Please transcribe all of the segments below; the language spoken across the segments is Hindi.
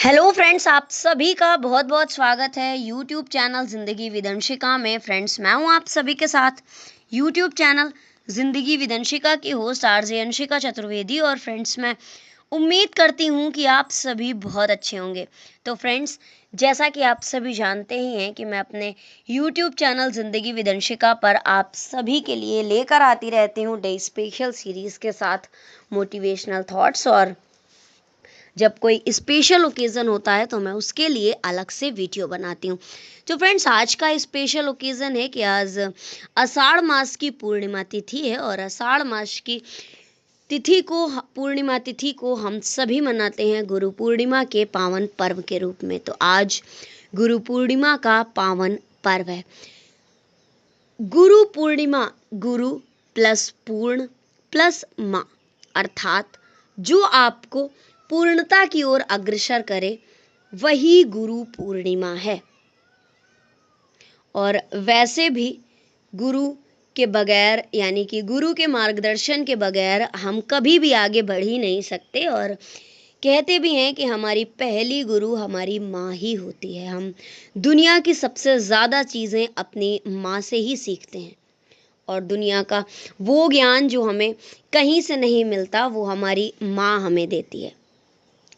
हेलो फ्रेंड्स, आप सभी का बहुत बहुत स्वागत है यूट्यूब चैनल ज़िंदगी विदंशिका में। फ्रेंड्स, मैं हूं आप सभी के साथ यूट्यूब चैनल ज़िंदगी विदंशिका की होस्ट आरजे अंशिका चतुर्वेदी। और फ्रेंड्स, मैं उम्मीद करती हूं कि आप सभी बहुत अच्छे होंगे। तो फ्रेंड्स, जैसा कि आप सभी जानते ही हैं कि मैं अपने यूट्यूब चैनल ज़िंदगी विदंशिका पर आप सभी के लिए लेकर आती रहती हूं डे स्पेशल सीरीज़ के साथ मोटिवेशनल थॉट्स। और जब कोई स्पेशल ओकेज़न होता है तो मैं उसके लिए अलग से वीडियो बनाती हूँ। तो फ्रेंड्स, आज का स्पेशल ओकेज़न है कि आज आषाढ़ मास की पूर्णिमा तिथि है। और आषाढ़ मास की पूर्णिमा तिथि को हम सभी मनाते हैं गुरु पूर्णिमा के पावन पर्व के रूप में। तो आज गुरु पूर्णिमा का पावन पर्व है। गुरु पूर्णिमा, गुरु प्लस पूर्ण प्लस माँ, अर्थात जो आपको पूर्णता की ओर अग्रसर करे वही गुरु पूर्णिमा है। और वैसे भी गुरु के बगैर, यानी कि गुरु के मार्गदर्शन के बगैर हम कभी भी आगे बढ़ ही नहीं सकते। और कहते भी हैं कि हमारी पहली गुरु हमारी माँ ही होती है। हम दुनिया की सबसे ज़्यादा चीज़ें अपनी माँ से ही सीखते हैं। और दुनिया का वो ज्ञान जो हमें कहीं से नहीं मिलता, वो हमारी माँ हमें देती है।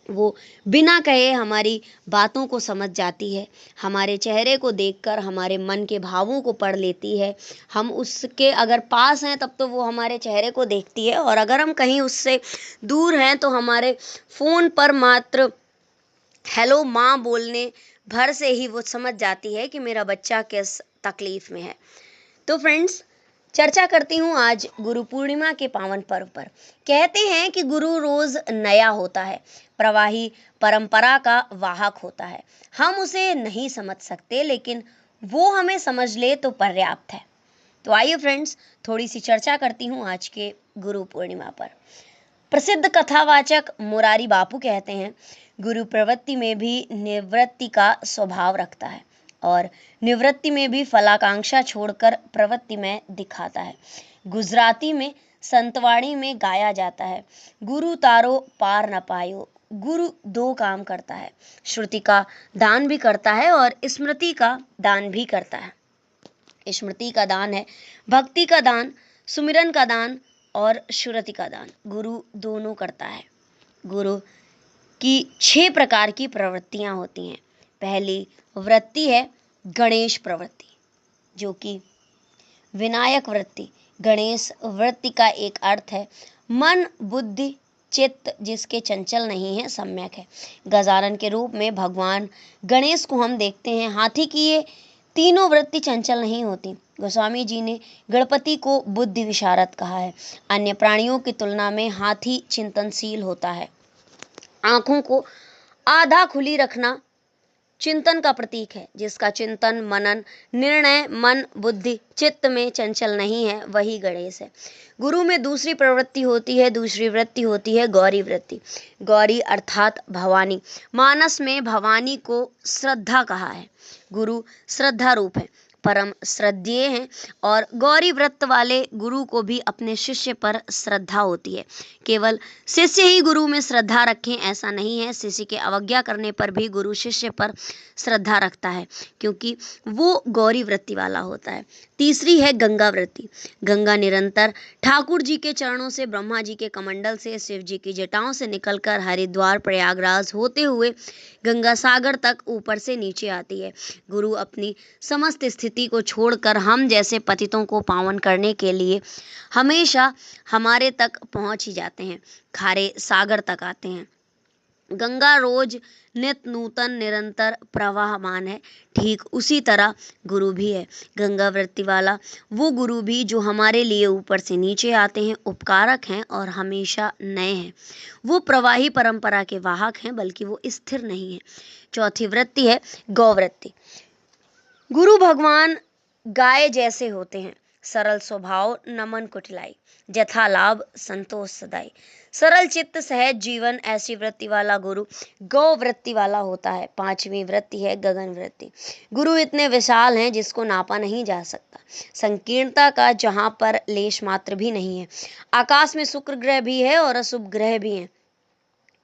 वो बिना कहे हमारी बातों को समझ जाती है, हमारे चेहरे को देखकर हमारे मन के भावों को पढ़ लेती है। हम उसके अगर पास हैं तब तो वो हमारे चेहरे को देखती है, और अगर हम कहीं उससे दूर हैं तो हमारे फ़ोन पर मात्र हेलो माँ बोलने भर से ही वो समझ जाती है कि मेरा बच्चा किस तकलीफ़ में है। तो फ्रेंड्स, चर्चा करती हूँ आज गुरु पूर्णिमा के पावन पर्व पर। कहते हैं कि गुरु रोज नया होता है, प्रवाही परंपरा का वाहक होता है। हम उसे नहीं समझ सकते, लेकिन वो हमें समझ ले तो पर्याप्त है। तो आइए फ्रेंड्स, थोड़ी सी चर्चा करती हूँ आज के गुरु पूर्णिमा पर। प्रसिद्ध कथावाचक मुरारी बापू कहते हैं, गुरु प्रवृत्ति में भी निवृत्ति का स्वभाव रखता है और निवृत्ति में भी फलाकांक्षा छोड़कर प्रवृत्ति में दिखाता है। गुजराती में संतवाणी में गाया जाता है, गुरु तारो पार न पायो। गुरु दो काम करता है, श्रुति का दान भी करता है और स्मृति का दान भी करता है। स्मृति का दान है भक्ति का दान, सुमिरन का दान और श्रुति का दान। गुरु दोनों करता है। गुरु की 6 प्रकार की प्रवृत्तियां होती हैं। पहली वृत्ति है गणेश प्रवृत्ति, जो कि विनायक वृत्ति। गणेश वृत्ति का एक अर्थ है मन बुद्धि चित्त जिसके चंचल नहीं है, सम्यक है। गजानन के रूप में भगवान गणेश को हम देखते हैं। हाथी की ये तीनों वृत्ति चंचल नहीं होती। गोस्वामी जी ने गणपति को बुद्धि विशारद कहा है। अन्य प्राणियों की तुलना में हाथी चिंतनशील होता है। आंखों को आधा खुली रखना चिंतन का प्रतीक है। जिसका चिंतन मनन निर्णय मन बुद्धि चित्त में चंचल नहीं है, वही गणेश है। गुरु में दूसरी प्रवृत्ति होती है, दूसरी वृत्ति होती है गौरी वृत्ति। गौरी अर्थात भवानी। मानस में भवानी को श्रद्धा कहा है। गुरु श्रद्धा रूप है, परम श्रद्धेय हैं। और गौरी व्रत वाले गुरु को भी अपने शिष्य पर श्रद्धा होती है। केवल शिष्य ही गुरु में श्रद्धा रखें ऐसा नहीं है। शिष्य के अवज्ञा करने पर भी गुरु शिष्य पर श्रद्धा रखता है, क्योंकि वो गौरी वृत्ति वाला होता है। तीसरी है गंगा वृत्ति। गंगा निरंतर ठाकुर जी के चरणों से, ब्रह्मा जी के कमंडल से, शिव जी की जटाओं से निकलकर हरिद्वार प्रयागराज होते हुए गंगा सागर तक ऊपर से नीचे आती है। गुरु अपनी समस्त स्थिति को छोड़कर हम जैसे पतितों को पावन करने के लिए हमेशा हमारे तक पहुंच ही जाते हैं, खारे सागर तक आते हैं। गंगा रोज नित नूतन निरंतर प्रवाहमान है, ठीक उसी तरह गुरु भी है। गंगा वृत्ति वाला वो गुरु भी जो हमारे लिए ऊपर से नीचे आते हैं, उपकारक हैं और हमेशा नए हैं। वो प्रवाही परंपरा के वाहक हैं, बल्कि वो स्थिर नहीं है। चौथी वृत्ति है गौवृत्ति। गुरु भगवान गाय जैसे होते हैं, सरल स्वभाव नमन कुटिलाई, जथा लाभ संतोष सदाई। सरल चित्त सहज जीवन, ऐसी वृत्ति वाला गुरु गौ वृत्ति वाला होता है। पांचवी वृत्ति है गगन वृत्ति। गुरु इतने विशाल हैं जिसको नापा नहीं जा सकता, संकीर्णता का जहां पर लेश मात्र भी नहीं है। आकाश में शुक्र ग्रह भी है और अशुभ ग्रह भी हैं।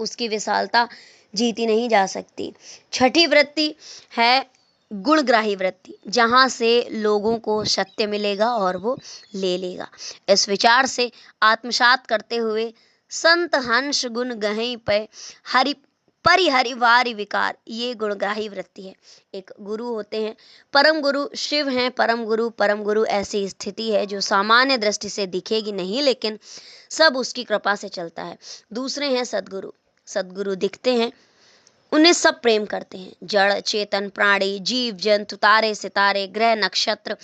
उसकी विशालता जीती नहीं जा सकती। छठी वृत्ति है गुणग्राही वृत्ति, जहाँ से लोगों को सत्य मिलेगा और वो ले लेगा। इस विचार से आत्मसात करते हुए संत हंस गुण गहई पे हरि परिहरिवारी विकार, ये गुणग्राही वृत्ति है। एक गुरु होते हैं, परम गुरु शिव हैं, परम गुरु ऐसी स्थिति है जो सामान्य दृष्टि से दिखेगी नहीं, लेकिन सब उसकी कृपा से चलता है। दूसरे हैं सदगुरु। सदगुरु दिखते हैं, उन्हें सब प्रेम करते हैं, जड़ चेतन प्राणी जीव जंतु तारे सितारे ग्रह नक्षत्र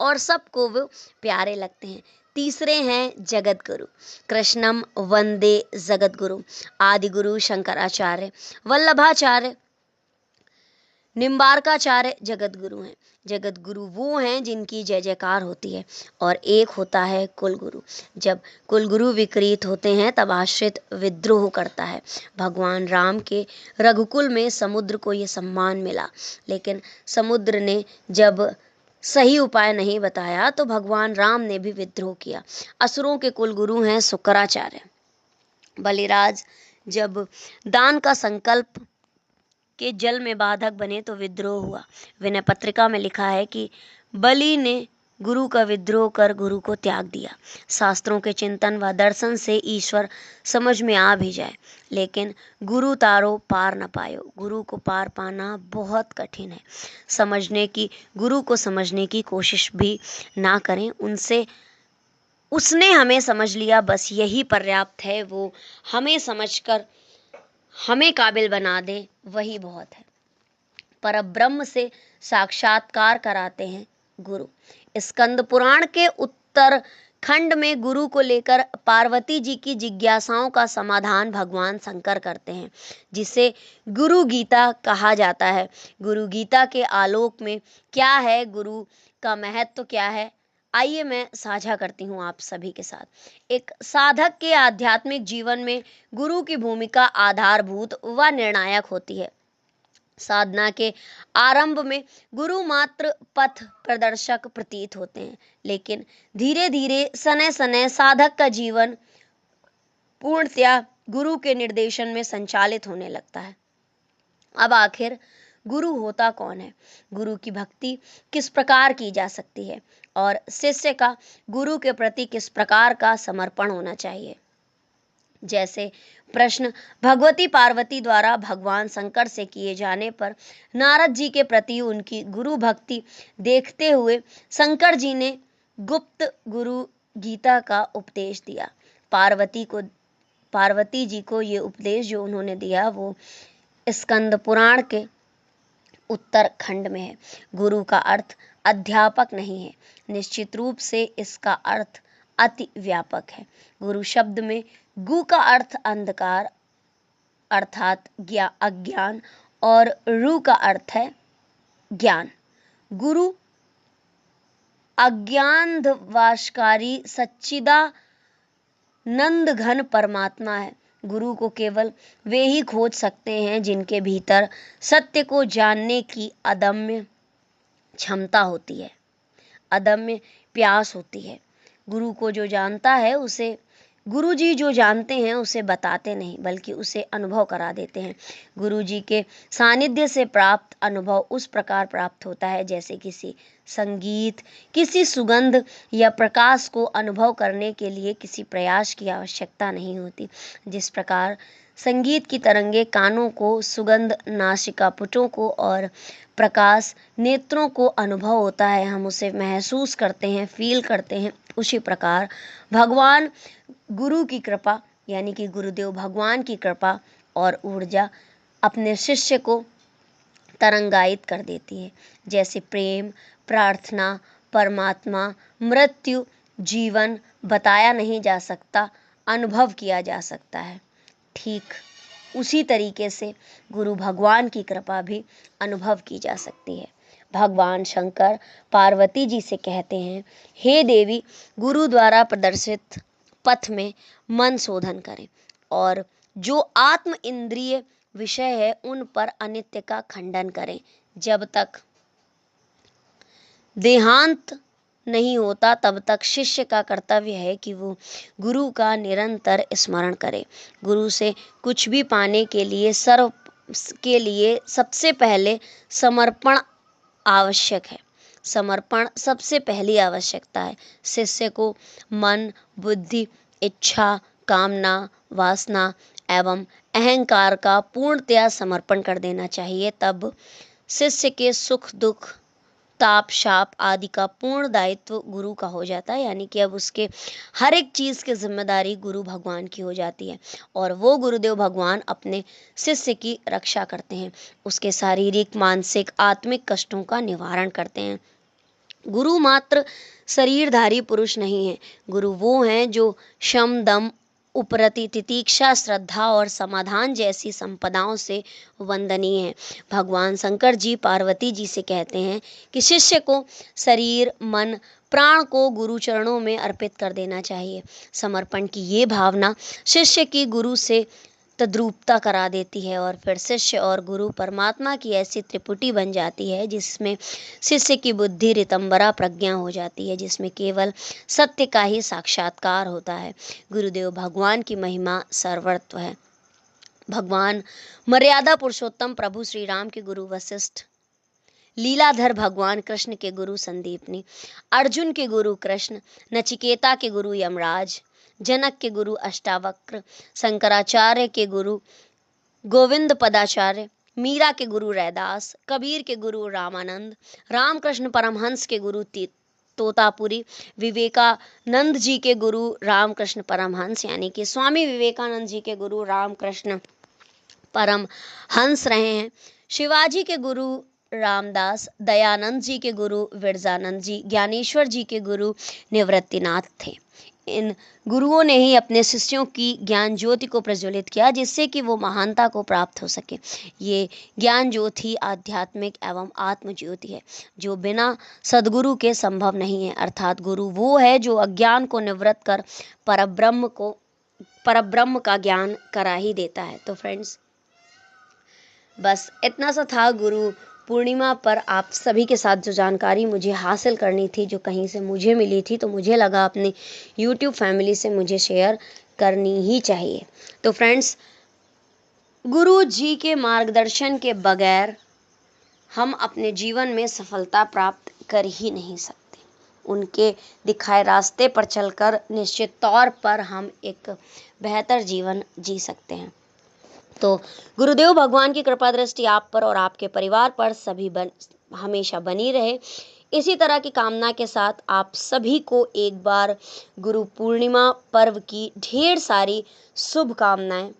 और सबको वो प्यारे लगते हैं। तीसरे हैं जगत गुरु। कृष्णम वंदे जगत गुरु। आदि गुरु शंकराचार्य, वल्लभाचार्य, निम्बारकाचार्य जगत गुरु हैं। जगत गुरु वो हैं जिनकी जय जयकार होती है। और एक होता है कुल गुरु। जब कुल गुरु विकृत होते हैं तब आश्रित विद्रोह करता है। भगवान राम के रघुकुल में समुद्र को ये सम्मान मिला, लेकिन समुद्र ने जब सही उपाय नहीं बताया तो भगवान राम ने भी विद्रोह किया। असुरों के कुल गुरु हैं शुक्राचार्य। बलिराज जब दान का संकल्प के जल में बाधक बने तो विद्रोह हुआ। विनय पत्रिका में लिखा है कि बलि ने गुरु का विद्रोह कर गुरु को त्याग दिया। शास्त्रों के चिंतन व दर्शन से ईश्वर समझ में आ भी जाए, लेकिन गुरु तारो पार न पायो। गुरु को पार पाना बहुत कठिन है। गुरु को समझने की कोशिश भी ना करें। उसने हमें समझ लिया, बस यही पर्याप्त है। वो हमें समझकर हमें काबिल बना दे, वही बहुत है। परब्रह्म से साक्षात्कार कराते हैं गुरु। स्कंद पुराण के उत्तर खंड में गुरु को लेकर पार्वती जी की जिज्ञासाओं का समाधान भगवान शंकर करते हैं, जिसे गुरु गीता कहा जाता है। गुरु गीता के आलोक में क्या है, गुरु का महत्व क्या है, आइए मैं साझा करती हूँ आप सभी के साथ। एक साधक के आध्यात्मिक जीवन में गुरु की भूमिका आधारभूत व निर्णायक होती है। साधना के आरंभ में गुरु मात्र पथ प्रदर्शक प्रतीत होते हैं, लेकिन धीरे धीरे सने सने साधक का जीवन पूर्णतया गुरु के निर्देशन में संचालित होने लगता है। अब आखिर गुरु होता कौन है? गुरु की भक्ति किस प्रकार की जा सकती है और शिष्य का गुरु के प्रति किस प्रकार का समर्पण होना चाहिए? जैसे प्रश्न भगवती पार्वती द्वारा भगवान शंकर से किए जाने पर नारद जी के प्रति उनकी गुरु भक्ति देखते हुए शंकर जी ने गुप्त गुरु गीता का उपदेश दिया। पार्वती जी को ये उपदेश जो उन्होंने दिया वो स्कंद पुराण के उत्तर खंड में है। गुरु का अर्थ अध्यापक नहीं है, निश्चित रूप से इसका अर्थ अति व्यापक है। गुरु शब्द में गु का अर्थ अंधकार अर्थात अज्ञान और रु का अर्थ है ज्ञान। गुरु अज्ञानवासकारी सच्चिदानंद घन परमात्मा है। गुरु को केवल वे ही खोज सकते हैं जिनके भीतर सत्य को जानने की अदम्य क्षमता होती है, अदम्य प्यास होती है। गुरु को जो जानता है उसे गुरु जी जो जानते हैं उसे बताते नहीं, बल्कि उसे अनुभव करा देते हैं। गुरु जी के सानिध्य से प्राप्त अनुभव उस प्रकार प्राप्त होता है जैसे किसी संगीत, किसी सुगंध या प्रकाश को अनुभव करने के लिए किसी प्रयास की आवश्यकता नहीं होती। जिस प्रकार संगीत की तरंगे कानों को, सुगंध नासिका पुटों को और प्रकाश नेत्रों को अनुभव होता है, हम उसे महसूस करते हैं, फील करते हैं, उसी प्रकार भगवान गुरु की कृपा यानी कि गुरुदेव भगवान की कृपा और ऊर्जा अपने शिष्य को तरंगायित कर देती है। जैसे प्रेम, प्रार्थना, परमात्मा, मृत्यु, जीवन बताया नहीं जा सकता, अनुभव किया जा सकता है। ठीक उसी तरीके से गुरु भगवान की कृपा भी अनुभव की जा सकती है। भगवान शंकर पार्वती जी से कहते हैं, हे देवी, गुरु द्वारा प्रदर्शित पथ में मन शोधन करें और जो आत्म इंद्रिय विषय है उन पर अनित्य का खंडन करें। जब तक देहांत नहीं होता तब तक शिष्य का कर्तव्य है कि वो गुरु का निरंतर स्मरण करे। गुरु से कुछ भी पाने के लिए सबसे पहले समर्पण आवश्यक है। समर्पण सबसे पहली आवश्यकता है। शिष्य को मन, बुद्धि, इच्छा, कामना, वासना एवं अहंकार का पूर्णतया समर्पण कर देना चाहिए। तब शिष्य के सुख दुख, ताप शाप आदि का पूर्ण दायित्व गुरु का हो जाता है, यानी कि अब उसके हर एक चीज की जिम्मेदारी गुरु भगवान की हो जाती है और वो गुरुदेव भगवान अपने शिष्य की रक्षा करते हैं, उसके शारीरिक, मानसिक, आत्मिक कष्टों का निवारण करते हैं। गुरु मात्र शरीरधारी पुरुष नहीं है। गुरु वो हैं जो शम, दम, उपरति, तितीक्षा, श्रद्धा और समाधान जैसी संपदाओं से वंदनीय है। भगवान शंकर जी पार्वती जी से कहते हैं कि शिष्य को शरीर, मन, प्राण को गुरु चरणों में अर्पित कर देना चाहिए। समर्पण की ये भावना शिष्य की गुरु से तद्रूपता करा देती है और फिर शिष्य और गुरु परमात्मा की ऐसी त्रिपुटी बन जाती है जिसमें शिष्य की बुद्धि ऋतंबरा प्रज्ञा हो जाती है, जिसमें केवल सत्य का ही साक्षात्कार होता है। गुरुदेव भगवान की महिमा सर्वत्र है। भगवान मर्यादा पुरुषोत्तम प्रभु श्री राम के गुरु वशिष्ठ, लीलाधर भगवान कृष्ण के गुरु संदीपनी, अर्जुन के गुरु कृष्ण, नचिकेता के गुरु यमराज, जनक के गुरु अष्टावक्र, शंकराचार्य के गुरु गोविंद पदाचार्य, मीरा के गुरु रैदास, कबीर के गुरु रामानंद, रामकृष्ण परमहंस के गुरु तोतापुरी, विवेकानंद जी के गुरु रामकृष्ण परमहंस यानी कि स्वामी विवेकानंद जी के गुरु रामकृष्ण परमहंस रहे हैं। शिवाजी के गुरु रामदास, दयानंद जी के गुरु विरजानंद जी, ज्ञानेश्वर जी के गुरु निवृत्तिनाथ थे। इन गुरुओं ने ही अपने शिष्यों की ज्ञान ज्योति को प्रज्वलित किया जिससे कि वो महानता को प्राप्त हो सके। ये ज्ञान ज्योति आध्यात्मिक एवं आत्म ज्योति है जो बिना सद्गुरु के संभव नहीं है। अर्थात गुरु वो है जो अज्ञान को निवृत्त कर परब्रह्म का ज्ञान करा ही देता है। तो फ्रेंड्स, बस इतना सा था गुरु पूर्णिमा पर आप सभी के साथ जो जानकारी मुझे हासिल करनी थी, जो कहीं से मुझे मिली थी, तो मुझे लगा अपने YouTube फैमिली से मुझे शेयर करनी ही चाहिए। तो फ्रेंड्स, गुरु जी के मार्गदर्शन के बगैर हम अपने जीवन में सफलता प्राप्त कर ही नहीं सकते। उनके दिखाए रास्ते पर चलकर निश्चित तौर पर हम एक बेहतर जीवन जी सकते हैं। तो गुरुदेव भगवान की कृपा दृष्टि आप पर और आपके परिवार पर हमेशा बनी रहे। इसी तरह की कामना के साथ आप सभी को एक बार गुरु पूर्णिमा पर्व की ढेर सारी शुभकामनाएं।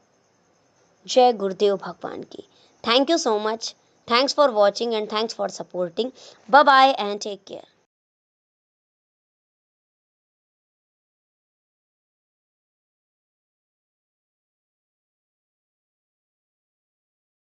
जय गुरुदेव भगवान की। Thank you so much. Thanks for watching and thanks for supporting. Bye bye and take care.